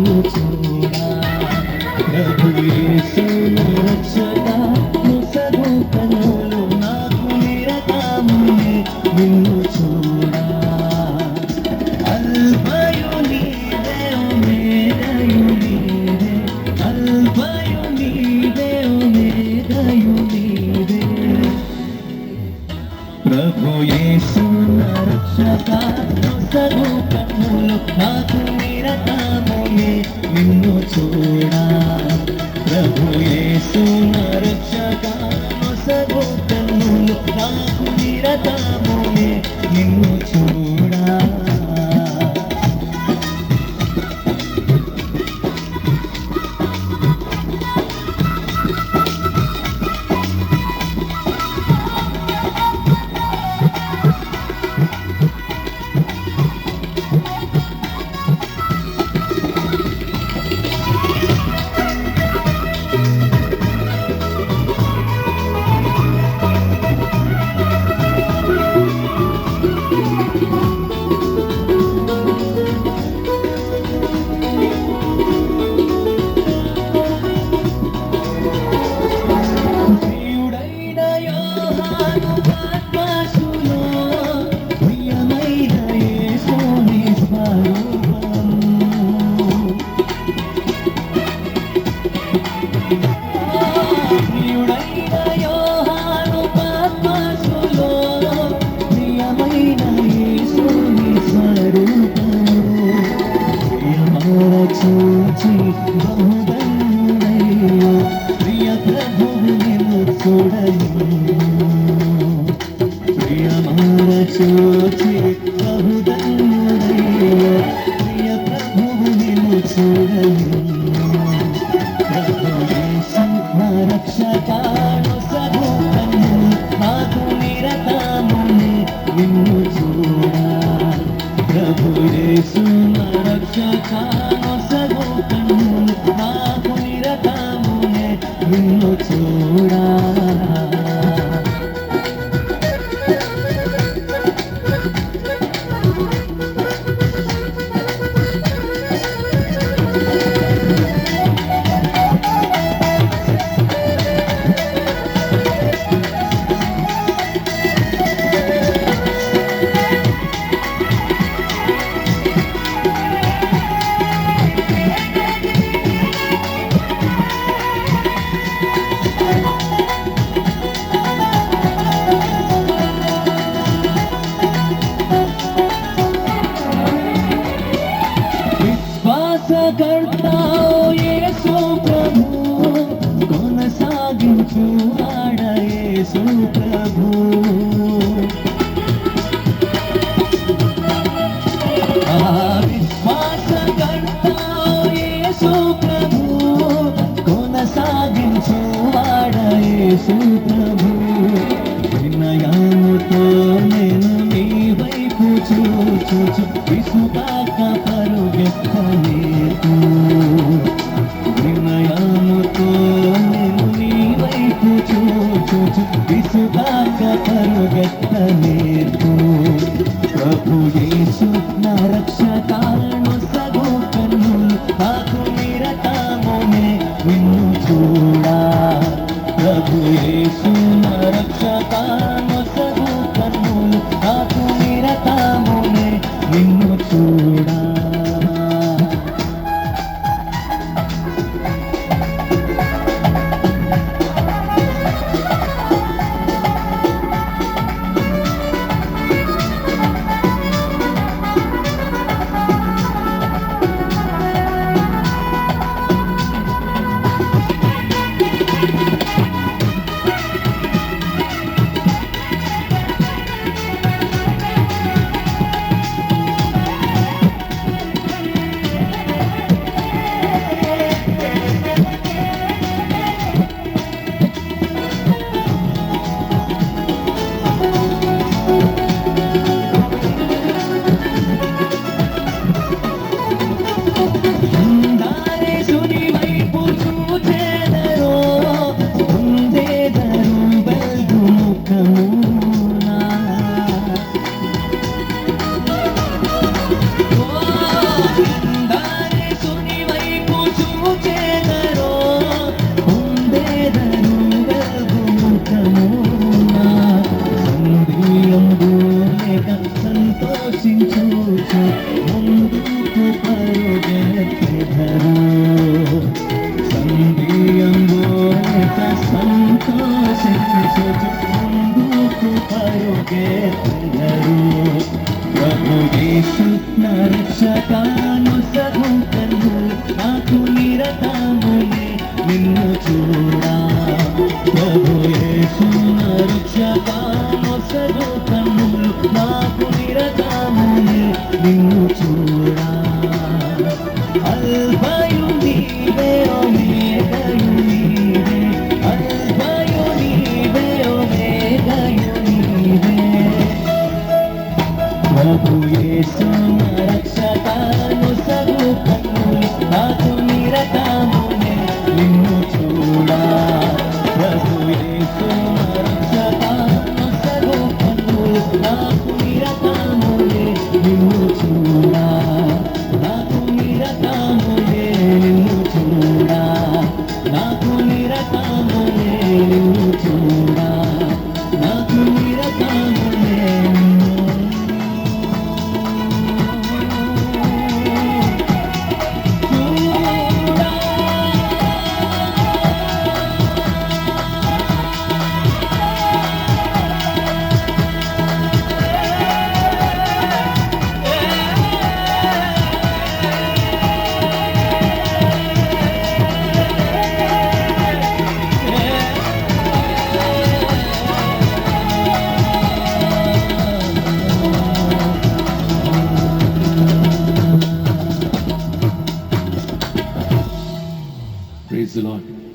నిన్ను చూడా ప్రభు యేసు నా రక్షక ముసగు కన్నులు నాకు నిరతమునే నిన్ను చూడా అల్ఫయు నీవే ఒమేగయు నీవే అల్ఫయు నీవే ఒమేగయు నీవే ప్రభు యేసు నా రక్షక ముసగు కన్నులు నాకు నిరతమునే నిన్ను చూడా ప్రభు యేసు నా రక్షక ముసగు కన్నులు నాకు నిరతమునే నిన్ను చూడా చూచి బహుధన్యుడయ్యో ప్రియ ప్రభువు నిన్ను ప్రియమార చూచి బహుధన్యుడయ్యో ప్రియ ప్రభువు నిన్ను ప్రభు యేసు నా రక్షకాను సగు కన్ను నాకు నిరతమునే నిన్ను చూడా ప్రభు యేసు నా రక్షకాను సగు కన్ను నాకు నిరతమునే నిన్ను చూడా విశ్వాసకర్తావు యేసు ప్రభు కొనసాగించు ఆడ యేసు ప్రభు విశ్వాసకర్తావు యేసు ప్రభు కొనసాగించు ఆడ యేసు ప్రభు వినయముతో నేను నీ వైపు చూచు విసుగాక పరుగెత్తలేదు వినయముతో నేను నీ వైపు చూచు విసుగాక పరుగెత్తలేదు ప్రభు యేసు నా రక్షకాను సగు కన్నులు నాకు నిరతమునే నిన్ను చూడా ప్రభు యేసు నా రక్షకాను సగు కన్నులు నాకు నిరతమునే నిన్ను అల్ఫాయు నీవే ఒమేగయు నీవే అల్ఫాయు నీవే ఒమేగయు నీవే ప్రభు యేసు నా రక్షక నొసగు కన్నులు నాకు నిరతమునే నిన్ను చూడా ప్రభు యేసు నా రక్షక నొసగు కన్నులు నాకు నిరతమునే నిన్ను చూడా నాకు నిరతమునే నిన్ను చూడా నాకు నిరతమునే నిన్ను చూడా నాకు నిరతమునే Praise the Lord.